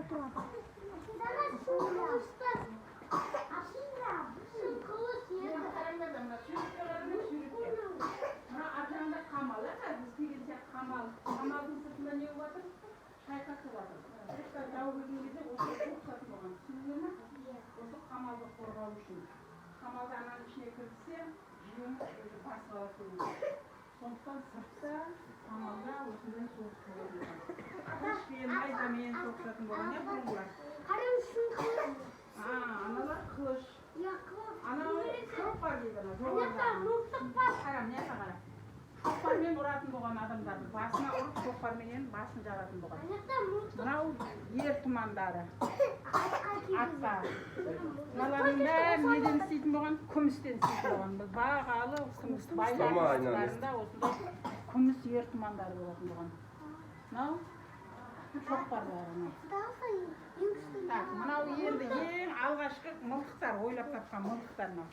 тұрады. Қамалдың сыртында не болатын? Шайқас болатын. Жау келген кезде осы тоқтатын болған. Түсіндіңіздер ме? Осы қамалды қорғау үшін. Қамалды ананың ішіне кіргізсе, жүйені басып алады. Сондықтан сыртта қамалда осындай соғыс болады. Қылышпен, найзамен соғысатын болған не бұрынғылар? Аналар қылыш. Анау шоқпар дейді ана жоғарыда. Қара, міне қара. Шоқпармен ұратын болған адамдарды басына ұрып шоқпарменен басын жаратын болған. Мынау ер тұмандары. Атқа. Мыналардың бәрі неден істейтін болған? Күмістен істейтін болған. Бағалы күміс байларында осындай күміс ер тұмандары болатын болған. Мынау шоқпарлары. Мынау енді ең алғашқы мылтықтар, ойлап тапқан мылтықтар мынау.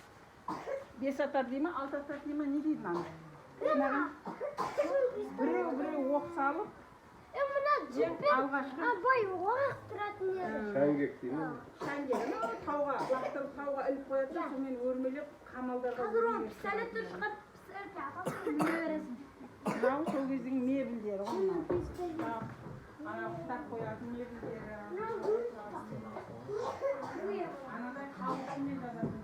5 атар дей ме, 6 атар дей ме, не дейді мынаны? Біреу оқ салып, алғашқы шәңгек дейді ме? шәңгек. Тауға іліп қояды, сонымен өрмелеп қамалдарға өрмелеп. Мынау сол кездің мебельдері ғой мынау. Анау кітап қоятын мебельдері. Анадай қауіпсімен жазатын.